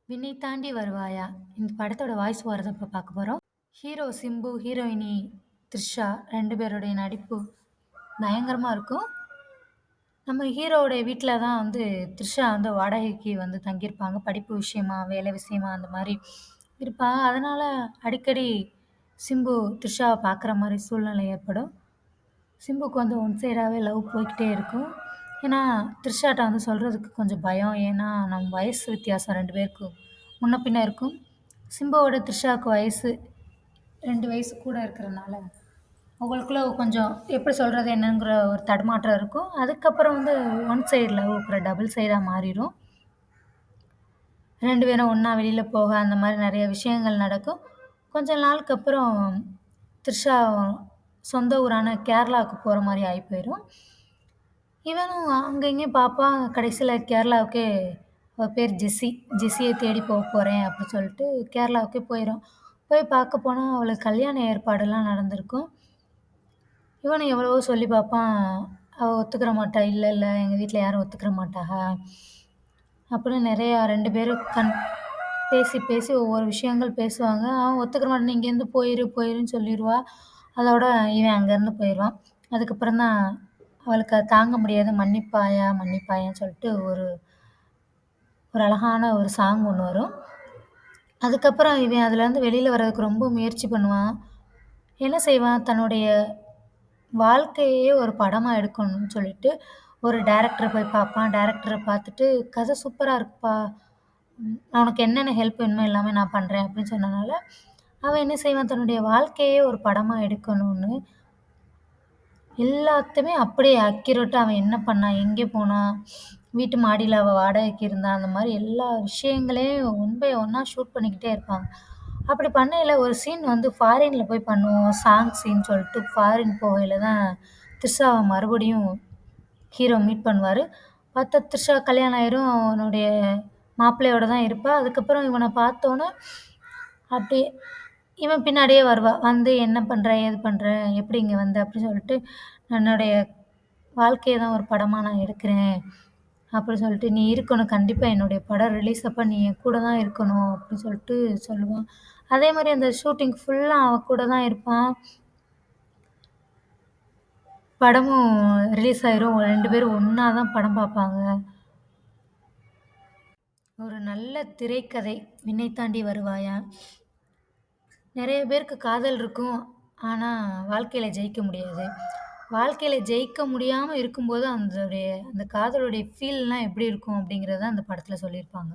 விண்ணை தாண்டி வருவாயா? இந்த படத்தோட வாய்ஸ் ஓவர தான் இப்ப பார்க்க போறோம். ஹீரோ சிம்பு, ஹீரோயினி த்ரிஷா 2 பேருடைய நடிப்பு பயங்கரமா இருக்கும். நம்ம ஹீரோவுடைய வீட்ல தான் த்ரிஷா வாடகைக்கு தங்கியிருப்பாங்க. படிப்பு விஷயமா, வேலை விஷயமா அந்த மாரி இருப்பாங்க. அதனால அடிக்கடி சிம்பு த்ரிஷாவ பார்க்குற மாரி சூழ்நிலை ஏற்படும். சிம்புக்கு ஒன் சைடாவே லவ் போய்க்கிட்டே இருக்கும். ஏன்னா, த்ரிஷாட்ட சொல்றதுக்கு கொஞ்சம் பயம். ஏன்னா, நம்ம வயசு வித்தியாசம் 2 பேருக்கும் முன்ன பின்ன இருக்கும். சிம்புவோட த்ரிஷாவுக்கு வயசு 2 வயசு கூட இருக்கிறனால, அவங்களுக்குள்ள கொஞ்சம் எப்படி சொல்றது என்னங்கிற ஒரு தடுமாற்றம் இருக்கும். அதுக்கப்புறம் ஒன் சைடு லவ் அப்புறம் டபுள் சைடா மாறிரும். 2 பேரும் ஒண்ணா வெளியில போக அந்த மாரி நெறைய விஷயங்கள் நடக்கும். கொஞ்ச நாளுக்கு அப்புறம் த்ரிஷா சொந்த ஊரான கேரளாவுக்கு போற மாரி ஆயி போயிரும். இவனும் அங்க இங்கேயும் பார்ப்பான். கடைசியில கேரளாவுக்கே அவ பேர் ஜெஸ்ஸி. ஜெஸ்ஸிய தேடி போறேன் அப்படின்னு சொல்லிட்டு கேரளாவுக்கே போயிரும். போய் பார்க்க போனா அவளுக்கு கல்யாண ஏற்பாடுலாம் நடந்திருக்கும். இவனும் எவ்வளவோ சொல்லி பார்ப்பான். அவ ஒத்துக்கிற மாட்டா. இல்ல, இல்ல எங்க வீட்ல யாரும் ஒத்துக்கிற மாட்டாக. அப்படின்னு நெறையா 2 பேரும் பேசி, பேசி ஒவ்வொரு விஷயங்கள் பேசுவாங்க. அவன் ஒத்துக்கிற மாட்டான். "நீ இங்கேருந்து போயிருன்னு சொல்லிருவா. அதோட இவன் அங்கேருந்து போயிருவான். அதுக்கப்புறம் தான் அவளுக்கு அது தாங்க முடியாது. மன்னிப்பாயா, மன்னிப்பாயான்னு சொல்லிட்டு ஒரு ஒரு அழகான ஒரு சாங் ஒண்ணு வரும். அதுக்கப்புறம் இவன் அதுலேருந்து வெளியில வர்றதுக்கு ரொம்ப முயற்சி பண்ணுவான். என்ன செய்வான், தன்னுடைய வாழ்க்கையையே ஒரு படமா எடுக்கணும்னு சொல்லிட்டு, ஒரு டைரக்டர போய் பார்ப்பான். டைரக்டர பார்த்துட்டு, "கதை சூப்பரா இருக்குப்பா. உனக்கு என்னென்ன ஹெல்ப் வேணுமோ எல்லாமே நான் பண்றேன்." அப்படின்னு சொன்னனால, அவன் என்ன செய்வான், தன்னுடைய வாழ்க்கையே ஒரு படமா எடுக்கணும்னு எல்லாத்தையுமே அப்படியே அக்யூரேட்டா அவன் என்ன பண்ணான்? எங்கே போனான்? வீட்டு மாடியில அவ வாடகைக்கு இருந்தா? அந்த மாரி எல்லா விஷயங்களையும் ஒன் பை ஒன்னா ஷூட் பண்ணிக்கிட்டே இருப்பாங்க. அப்படி பண்ணையில ஒரு சீன் ஃபாரின்ல போய் பண்ணுவோம். சாங் சீன் சொல்லிட்டு ஃபாரின் போகையில தான் த்ரிஷாவ மறுபடியும் ஹீரோ மீட் பண்ணுவாரு. பார்த்தா த்ரிஷா கல்யாணம் ஆயிரும். அவனுடைய மாப்பிள்ளையோட தான் இருப்பா. அதுக்கப்புறம் இவன பார்த்தோன்னே அப்படியே இவன் பின்னாடியே வருவா. "என்ன பண்ற? ஏது பண்ற? எப்படி இங்க வந்த?" அப்படின்னு சொல்லிட்டு, "என்னுடைய வாழ்க்கைய தான் ஒரு படமா நான் எடுக்கிறேன்." அப்படின்னு சொல்லிட்டு, "நீ இருக்கணும். கண்டிப்பா என்னுடைய படம் ரிலீஸ் அப்ப நீ என் கூட தான் இருக்கணும்." அப்படின்னு சொல்லிட்டு சொல்லுவான். அதே மாரி அந்த ஷூட்டிங் ஃபுல்லா அவ கூட தான் இருப்பான். படமும் ரிலீஸ் ஆயிரும். 2 பேரும் ஒண்ணா தான் படம் பார்ப்பாங்க. ஒரு நல்ல திரைக்கதை. "விண்ணை தாண்டி வருவாயா?" நெறைய பேருக்கு காதல் இருக்கும். ஆனா, வாழ்க்கையில ஜெயிக்க முடியாது. வாழ்க்கையில ஜெயிக்க முடியாம இருக்கும்போது, அந்த காதலுடைய ஃபீல்லாம் எப்படி இருக்கும் அப்படிங்கிறத அந்த படத்துல சொல்லியிருப்பாங்க.